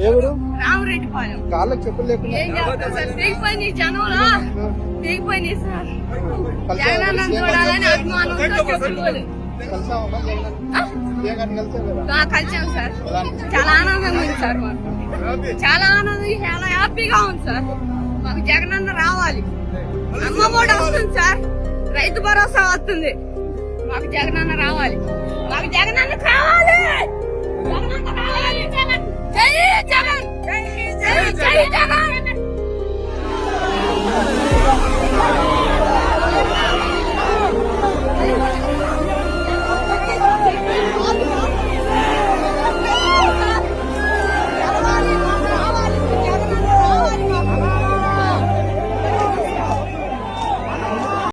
ఎవరు రామరెడ్డిపాలెం కాళ్ళకి చెప్పులు లేకుండా ఏం చేస్తా సార్ తెగిపోయి జనంలో తెగిపోయి సార్ జగనన్న చూడాలని అభిమానంతో చెప్పుకోలేదు కలిసాం సార్ చాలా ఆనందంగా ఉంది సార్ మాకు చాలా ఆనందం చాలా హ్యాపీగా ఉంది సార్ మాకు జగనన్న రావాలి అమ్మ కూడా వస్తుంది సార్ రైతు భరోసా వస్తుంది మాకు జగనన్న రావాలి మాకు జగనన్న కావాలి జగనన్న రావాలి జై జగన్ జై జగన్